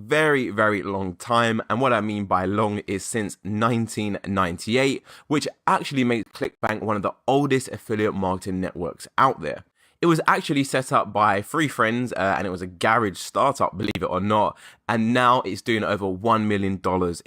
very, very long time. And what I mean by long is since 1998, which actually makes ClickBank one of the oldest affiliate marketing networks out there. It was actually set up by three friends and it was a garage startup, believe it or not. And now it's doing over $1 million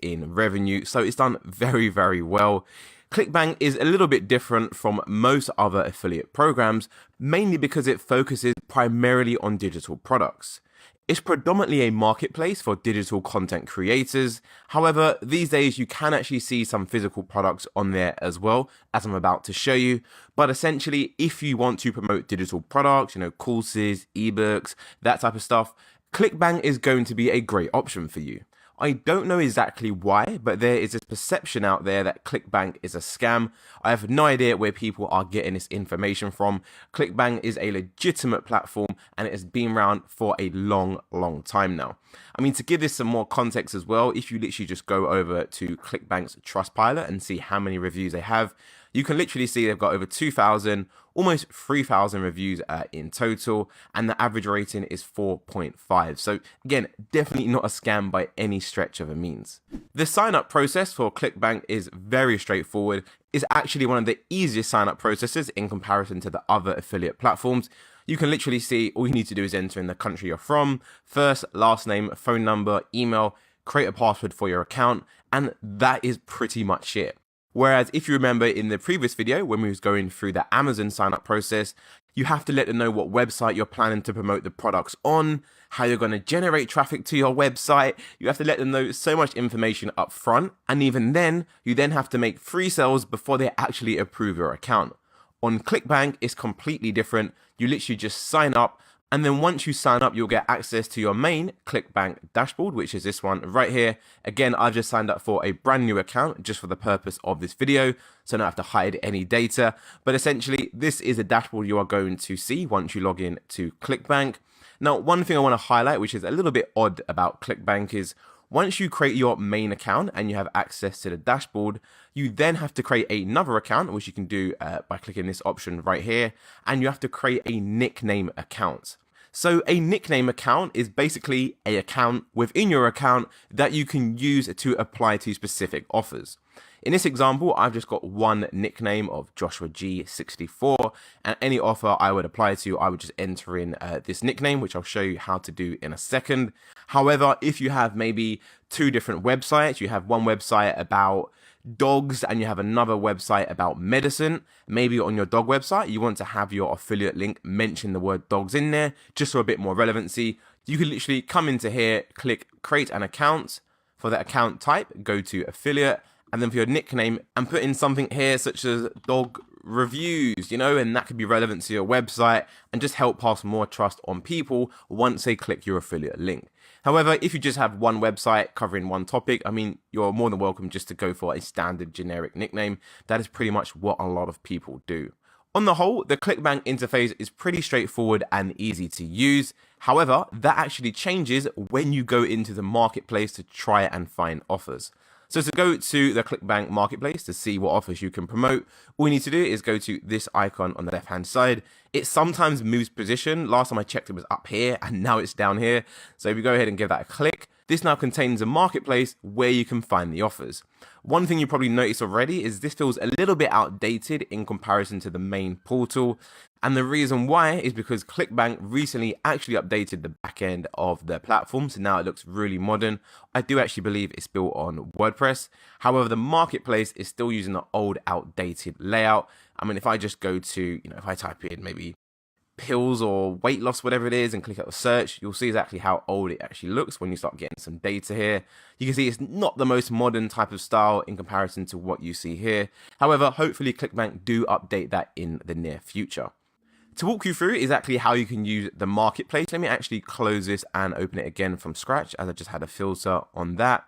in revenue. So it's done very, very well. ClickBank is a little bit different from most other affiliate programs, mainly because it focuses primarily on digital products. It's predominantly a marketplace for digital content creators. However, these days you can actually see some physical products on there as well, as I'm about to show you. But essentially, if you want to promote digital products, courses, ebooks, that type of stuff, ClickBank is going to be a great option for you. I don't know exactly why, but there is this perception out there that ClickBank is a scam. I have no idea where people are getting this information from. ClickBank is a legitimate platform and it has been around for a long, long time now. I mean, to give this some more context as well, if you literally just go over to ClickBank's Trustpilot and see how many reviews they have, you can literally see they've got over 2,000, almost 3,000 reviews in total, and the average rating is 4.5. So again, definitely not a scam by any stretch of the means. The sign-up process for ClickBank is very straightforward. It's actually one of the easiest sign-up processes in comparison to the other affiliate platforms. You can literally see all you need to do is enter in the country you're from, first, last name, phone number, email, create a password for your account, and that is pretty much it. Whereas if you remember in the previous video when we was going through the Amazon sign up process, you have to let them know what website you're planning to promote the products on, how you're going to generate traffic to your website. You have to let them know so much information up front. And even then, you then have to make free sales before they actually approve your account. On ClickBank, it's completely different. You literally just sign up. And then once you sign up, you'll get access to your main ClickBank dashboard, which is this one right here. Again, I've just signed up for a brand new account just for the purpose of this video, so I don't have to hide any data. But essentially, this is a dashboard you are going to see once you log in to ClickBank. Now, one thing I want to highlight, which is a little bit odd about ClickBank, is once you create your main account and you have access to the dashboard, you then have to create another account, which you can do by clicking this option right here, and you have to create a nickname account. So a nickname account is basically an account within your account that you can use to apply to specific offers. In this example, I've just got one nickname of Joshua G64, and any offer I would apply to, I would just enter in this nickname, which I'll show you how to do in a second. However, if you have maybe two different websites, you have one website about dogs and you have another website about medicine, maybe on your dog website you want to have your affiliate link mention the word dogs in there just for a bit more relevancy, you can literally come into here, click create an account. For the account type, go to affiliate, and then for your nickname, and put in something here such as dog reviews, and that could be relevant to your website and just help pass more trust on people once they click your affiliate link. However, if you just have one website covering one topic, I mean, you're more than welcome just to go for a standard generic nickname. That is pretty much what a lot of people do. On the whole, the ClickBank interface is pretty straightforward and easy to use. However, that actually changes when you go into the marketplace to try and find offers. So to go to the ClickBank marketplace to see what offers you can promote, all you need to do is go to this icon on the left hand side. It sometimes moves position. Last time I checked it was up here and now it's down here. So if you go ahead and give that a click, this now contains a marketplace where you can find the offers. One thing you probably noticed already is this feels a little bit outdated in comparison to the main portal. And the reason why is because ClickBank recently actually updated the back end of their platform. So now it looks really modern. I do actually believe it's built on WordPress. However, the marketplace is still using the old outdated layout. I mean, if I just go to, if I type in maybe pills or weight loss, whatever it is, and click out search, you'll see exactly how old it actually looks when you start getting some data here. You can see it's not the most modern type of style in comparison to what you see here. However, hopefully ClickBank do update that in the near future. To walk you through exactly how you can use the marketplace, let me actually close this and open it again from scratch, as I just had a filter on that.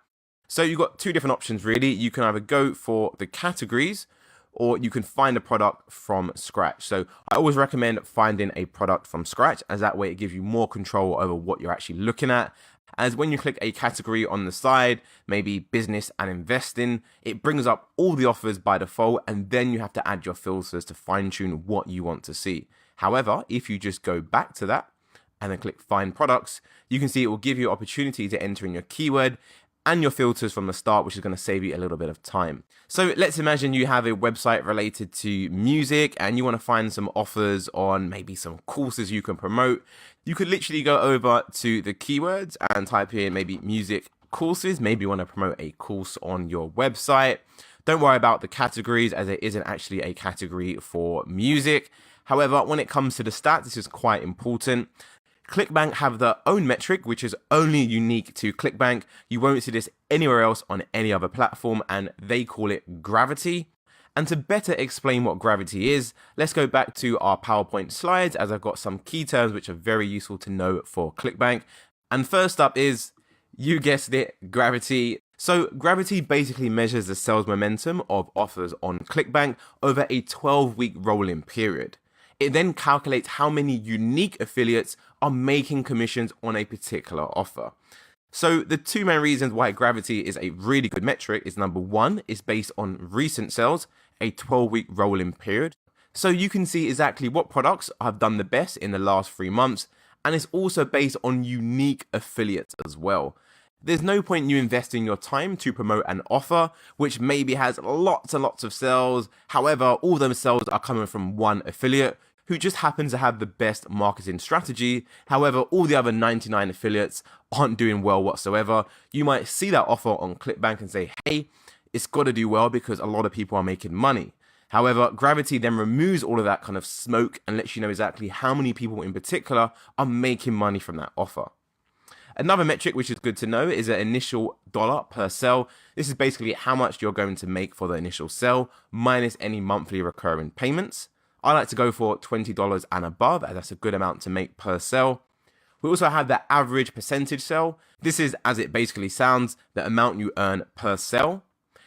So you've got two different options really. You can either go for the categories, or you can find a product from scratch. So I always recommend finding a product from scratch, as that way it gives you more control over what you're actually looking at. As when you click a category on the side, maybe business and investing, it brings up all the offers by default, and then you have to add your filters to fine tune what you want to see. However, if you just go back to that and then click find products, you can see it will give you opportunity to enter in your keyword and your filters from the start, which is going to save you a little bit of time. So let's imagine you have a website related to music and you want to find some offers on maybe some courses you can promote. You could literally go over to the keywords and type in maybe music courses. Maybe you want to promote a course on your website. Don't worry about the categories, as it isn't actually a category for music. However, when it comes to the stats, this is quite important. ClickBank have their own metric, which is only unique to ClickBank. You won't see this anywhere else on any other platform, and they call it gravity. And to better explain what gravity is, let's go back to our PowerPoint slides, as I've got some key terms which are very useful to know for ClickBank. And first up is, you guessed it, gravity. So gravity basically measures the sales momentum of offers on ClickBank over a 12-week rolling period. It then calculates how many unique affiliates are making commissions on a particular offer. So the two main reasons why gravity is a really good metric is, number one, it's based on recent sales, a 12-week rolling period. So you can see exactly what products have done the best in the last 3 months, and it's also based on unique affiliates as well. There's no point in you investing your time to promote an offer which maybe has lots and lots of sales. However, all those sales are coming from one affiliate who just happens to have the best marketing strategy. However, all the other 99 affiliates aren't doing well whatsoever. You might see that offer on ClickBank and say, hey, it's got to do well because a lot of people are making money. However, gravity then removes all of that kind of smoke and lets you know exactly how many people in particular are making money from that offer. Another metric which is good to know is an initial dollar per sale. This is basically how much you're going to make for the initial sale minus any monthly recurring payments. I like to go for $20 and above, as that's a good amount to make per sale. We also have the average percentage sale. This is, as it basically sounds, the amount you earn per sale.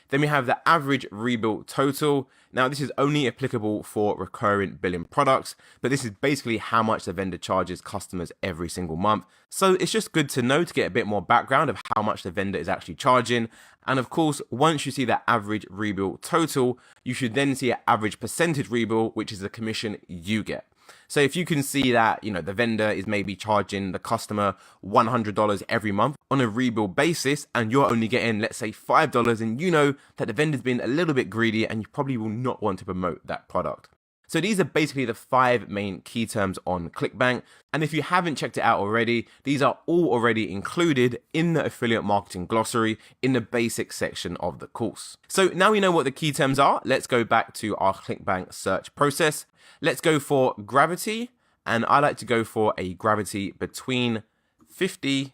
Then we have the average rebuilt total. Now, this is only applicable for recurring billing products, but this is basically how much the vendor charges customers every single month. So it's just good to know to get a bit more background of how much the vendor is actually charging. And of course, once you see that average rebuilt total, you should then see an average percentage rebuilt, which is the commission you get. So if you can see that, the vendor is maybe charging the customer $100 every month on a rebuild basis, and you're only getting, let's say, $5, and you know that the vendor's been a little bit greedy and you probably will not want to promote that product. So these are basically the 5 main key terms on ClickBank. And if you haven't checked it out already, these are all already included in the affiliate marketing glossary in the basic section of the course. So now we know what the key terms are, let's go back to our ClickBank search process. Let's go for gravity, and I like to go for a gravity between 50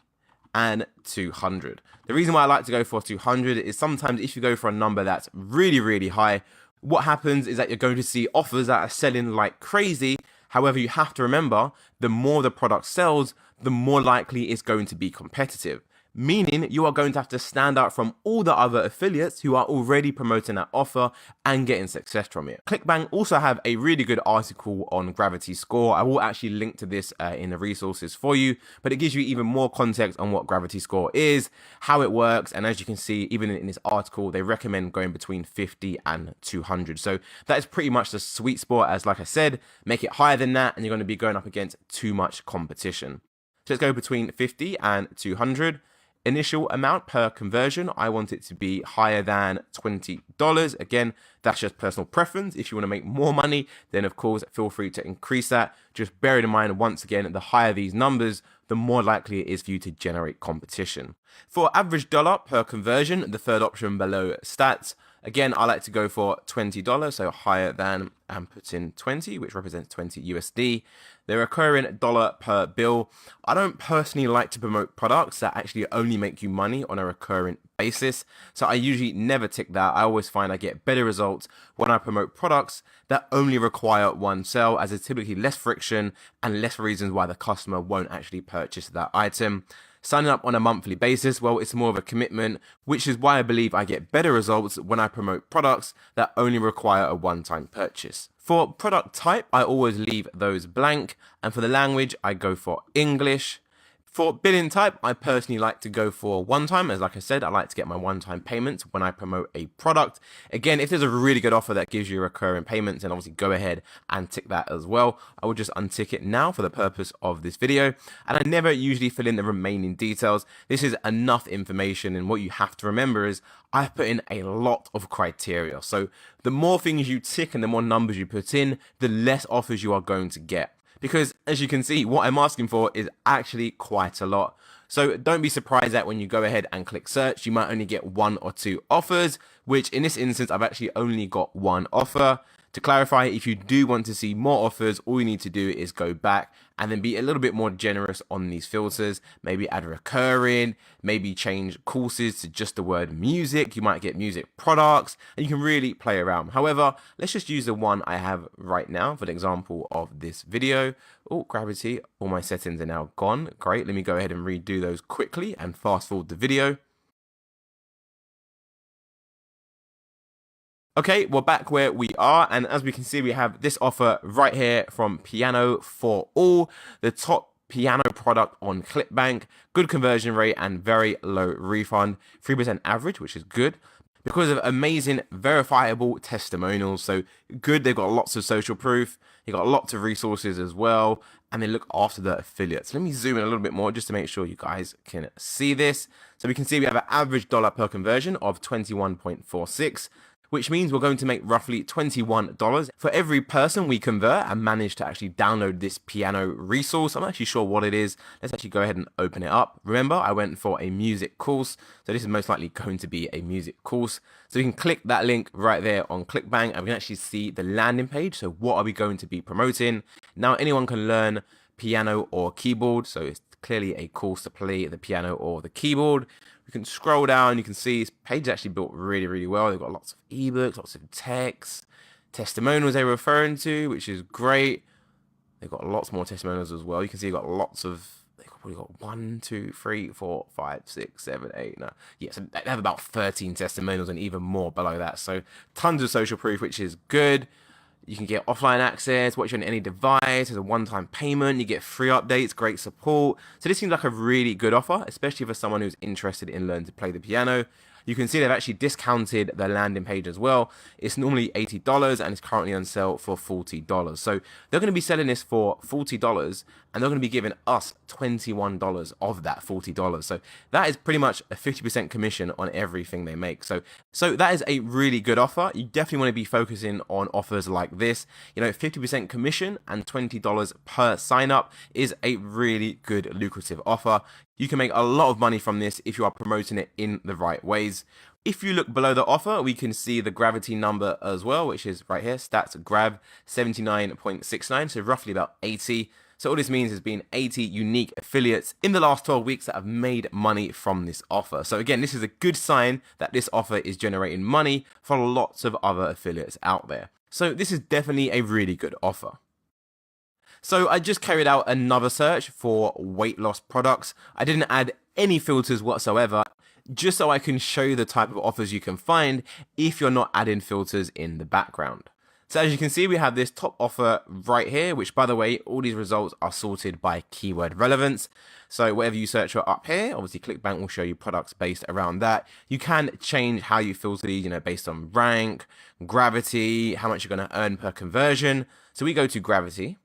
and 200. The reason why I like to go for 200 is sometimes if you go for a number that's really, really high, what happens is that you're going to see offers that are selling like crazy. However, you have to remember, the more the product sells, the more likely it's going to be competitive. Meaning you are going to have to stand out from all the other affiliates who are already promoting that offer and getting success from it. ClickBank also have a really good article on Gravity Score. I will actually link to this in the resources for you, but it gives you even more context on what Gravity Score is, how it works, and as you can see, even in this article, they recommend going between 50 and 200. So that is pretty much the sweet spot, as like I said, make it higher than that and you're going to be going up against too much competition. So let's go between 50 and 200. Initial amount per conversion, I want it to be higher than $20. Again, that's just personal preference. If you want to make more money, then of course, feel free to increase that. Just bear in mind, once again, the higher these numbers, the more likely it is for you to generate competition. For average dollar per conversion, the third option below stats, again, I like to go for $20, so higher than, and put in 20, which represents 20 USD. The recurring dollar per bill. I don't personally like to promote products that actually only make you money on a recurring basis, so I usually never tick that. I always find I get better results when I promote products that only require one sale, as there's typically less friction and less reasons why the customer won't actually purchase that item. Signing up on a monthly basis, well, it's more of a commitment, which is why I believe I get better results when I promote products that only require a one-time purchase. For product type, I always leave those blank, and for the language, I go for English. For billing type, I personally like to go for one time. As like I said, I like to get my one-time payments when I promote a product. Again, if there's a really good offer that gives you recurring payments, then obviously go ahead and tick that as well. I will just untick it now for the purpose of this video. And I never usually fill in the remaining details. This is enough information, and what you have to remember is I've put in a lot of criteria. So the more things you tick and the more numbers you put in, the less offers you are going to get. Because as you can see, what I'm asking for is actually quite a lot. So don't be surprised that when you go ahead and click search, you might only get 1 or 2 offers, which in this instance, I've actually only got 1 offer. To clarify, if you do want to see more offers, all you need to do is go back and then be a little bit more generous on these filters. Maybe add recurring, maybe change courses to just the word music. You might get music products, and you can really play around. However, let's just use the one I have right now for the example of this video. Oh, gravity, all my settings are now gone. Great, let me go ahead and redo those quickly and fast forward the video. Okay, we're back where we are, and as we can see, we have this offer right here from Piano for All, the top piano product on ClickBank. Good conversion rate and very low refund, 3% average, which is good. Because of amazing verifiable testimonials, so good, they've got lots of social proof, they've got lots of resources as well, and they look after the affiliates. Let me zoom in a little bit more just to make sure you guys can see this. So we can see we have an average dollar per conversion of 21.46, which means we're going to make roughly $21 for every person we convert and manage to actually download this piano resource. I'm not actually sure what it is. Let's actually go ahead and open it up. Remember, I went for a music course, so this is most likely going to be a music course. So you can click that link right there on ClickBank, and we can actually see the landing page. So what are we going to be promoting? Now, anyone can learn piano or keyboard, so it's clearly a course to play the piano or the keyboard. You can scroll down, you can see this page is actually built really, really well. They've got lots of ebooks, lots of text, testimonials they're referring to, which is great. They've got lots more testimonials as well. You can see you've got lots of, they've probably got 1, 2, 3, 4, 5, 6, 7, 8. No, yeah, so they have about 13 testimonials and even more below that. So tons of social proof, which is good. You can get offline access, watch on any device, as a one-time payment, you get free updates, great support. So this seems like a really good offer, especially for someone who's interested in learning to play the piano. You can see they've actually discounted the landing page as well. It's normally $80 and it's currently on sale for $40. So they're going to be selling this for $40 and they're going to be giving us $21 of that $40. So that is pretty much a 50% commission on everything they make. So that is a really good offer. You definitely want to be focusing on offers like this. You know, 50% commission and $20 per sign up is a really good lucrative offer. You can make a lot of money from this if you are promoting it in the right ways. If you look below the offer, we can see the gravity number as well, which is right here, stats grav 79.69, so roughly about 80. So all this means has been 80 unique affiliates in the last 12 weeks that have made money from this offer. So again, this is a good sign that this offer is generating money for lots of other affiliates out there. So this is definitely a really good offer. So I just carried out another search for weight loss products. I didn't add any filters whatsoever, just so I can show you the type of offers you can find if you're not adding filters in the background. So as you can see, we have this top offer right here, which by the way, all these results are sorted by keyword relevance. So whatever you search for up here, obviously ClickBank will show you products based around that. You can change how you filter these, based on rank, gravity, how much you're going to earn per conversion. So we go to gravity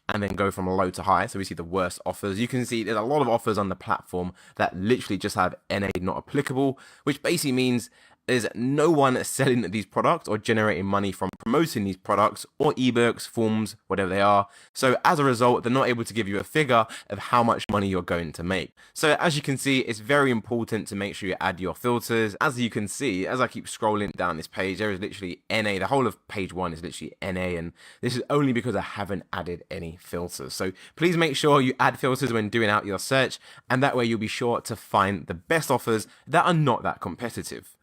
and then go from low to high. So we see the worst offers. You can see there's a lot of offers on the platform that literally just have NA not applicable, which basically means there's no one selling these products or generating money from promoting these products or ebooks, forms, whatever they are. So as a result, they're not able to give you a figure of how much money you're going to make. So as you can see, it's very important to make sure you add your filters. As you can see, as I keep scrolling down this page, there is literally NA. The whole of page 1 is literally NA, and this is only because I haven't added any filters. So please make sure you add filters when doing out your search, and that way you'll be sure to find the best offers that are not that competitive.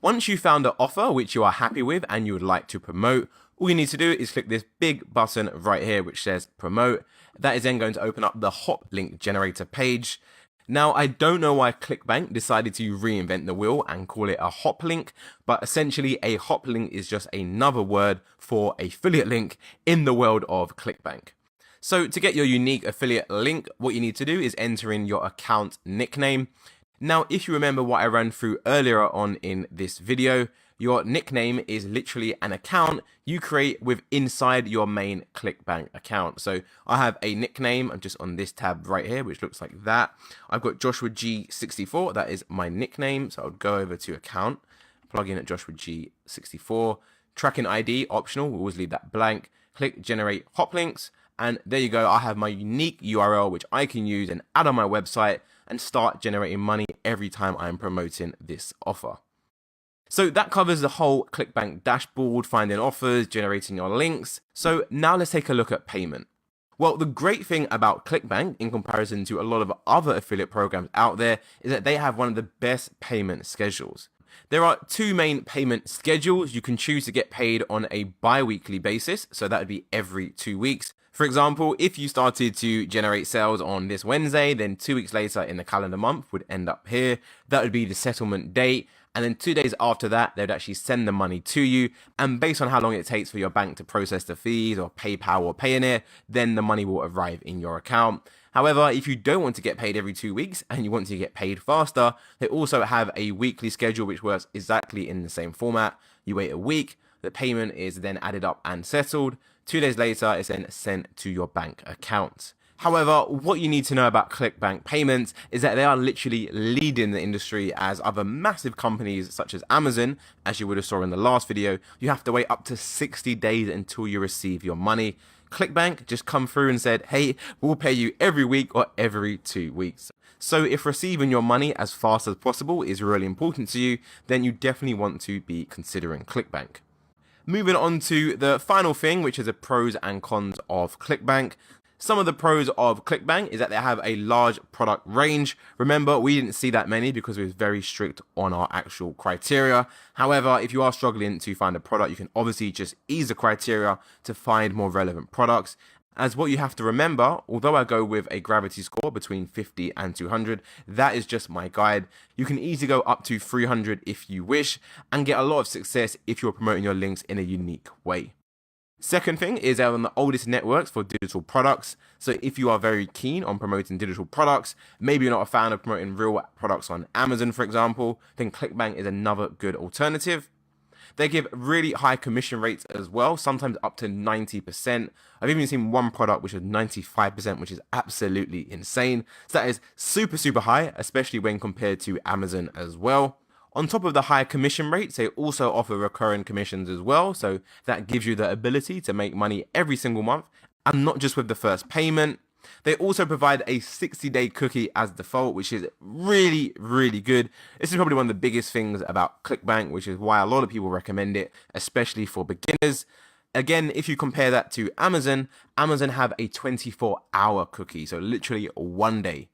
Once you've found an offer which you are happy with and you would like to promote, all you need to do is click this big button right here which says promote. That is then going to open up the hop link generator page. Now, I don't know why ClickBank decided to reinvent the wheel and call it a hop link, but essentially a hop link is just another word for affiliate link in the world of ClickBank. So to get your unique affiliate link, what you need to do is enter in your account nickname. Now, if you remember what I ran through earlier on in this video, your nickname is literally an account you create with inside your main ClickBank account. So I have a nickname, I'm just on this tab right here, which looks like that. I've got Joshua G64, that is my nickname. So I would go over to account, plug in at Joshua G64, tracking ID, optional, we'll always leave that blank, click generate hop links, and there you go, I have my unique URL which I can use and add on my website and start generating money every time I'm promoting this offer. So that covers the whole ClickBank dashboard, finding offers, generating your links. So now let's take a look at payment. Well, the great thing about ClickBank in comparison to a lot of other affiliate programs out there is that they have one of the best payment schedules. There are two main payment schedules. You can choose to get paid on a bi-weekly basis, so that would be every 2 weeks. For example, if you started to generate sales on this Wednesday, then 2 weeks later in the calendar month would end up here. That would be the settlement date. And then 2 days after that, they'd actually send the money to you. And based on how long it takes for your bank to process the fees or PayPal or Payoneer, then the money will arrive in your account. However, if you don't want to get paid every 2 weeks and you want to get paid faster, they also have a weekly schedule which works exactly in the same format. You wait a week, the payment is then added up and settled. 2 days later, it's then sent to your bank account. However, what you need to know about ClickBank payments is that they are literally leading the industry, as other massive companies such as Amazon, as you would have saw in the last video, you have to wait up to 60 days until you receive your money. ClickBank just come through and said, hey, we'll pay you every week or every 2 weeks. So if receiving your money as fast as possible is really important to you, then you definitely want to be considering ClickBank. Moving on to the final thing, which is the pros and cons of ClickBank. Some of the pros of ClickBank is that they have a large product range. Remember, we didn't see that many because we was very strict on our actual criteria. However, if you are struggling to find a product, you can obviously just ease the criteria to find more relevant products. As what you have to remember, although I go with a gravity score between 50 and 200, that is just my guide. You can easily go up to 300 if you wish and get a lot of success if you're promoting your links in a unique way. Second thing is they're on the oldest networks for digital products. So if you are very keen on promoting digital products, maybe you're not a fan of promoting real products on Amazon, for example, then ClickBank is another good alternative. They give really high commission rates as well, sometimes up to 90%. I've even seen one product which is 95%, which is absolutely insane. So that is super, super high, especially when compared to Amazon as well. On top of the high commission rates, they also offer recurring commissions as well. So that gives you the ability to make money every single month and not just with the first payment. They also provide a 60-day cookie as default, which is really, really good. This is probably one of the biggest things about ClickBank, which is why a lot of people recommend it, especially for beginners. Again, if you compare that to Amazon, Amazon have a 24-hour cookie, so literally 1 day.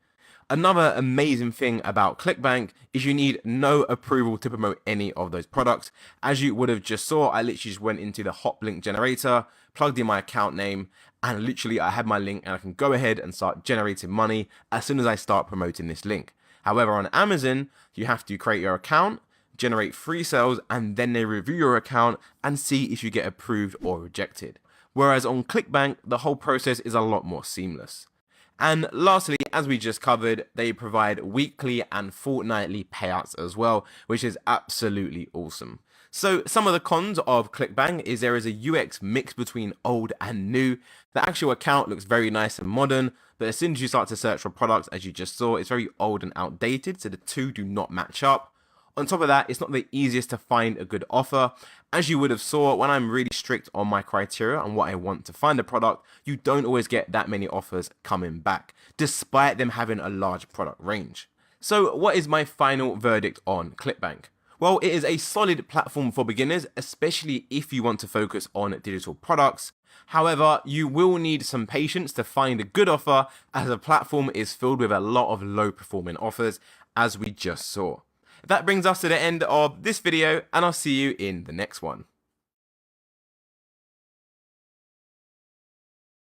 Another amazing thing about ClickBank is you need no approval to promote any of those products. As you would have just saw, I literally just went into the hop link generator, plugged in my account name, and literally I have my link and I can go ahead and start generating money as soon as I start promoting this link. However, on Amazon, you have to create your account, generate free sales, and then they review your account and see if you get approved or rejected. Whereas on ClickBank, the whole process is a lot more seamless. And lastly, as we just covered, they provide weekly and fortnightly payouts as well, which is absolutely awesome. So some of the cons of ClickBank is there is a UX mix between old and new. The actual account looks very nice and modern, but as soon as you start to search for products, as you just saw, it's very old and outdated, so the two do not match up. On top of that, it's not the easiest to find a good offer. As you would have saw, when I'm really strict on my criteria and what I want to find a product, you don't always get that many offers coming back, despite them having a large product range. So what is my final verdict on ClickBank? Well, it is a solid platform for beginners, especially if you want to focus on digital products. However, you will need some patience to find a good offer, as the platform is filled with a lot of low performing offers, as we just saw. That brings us to the end of this video, and I'll see you in the next one.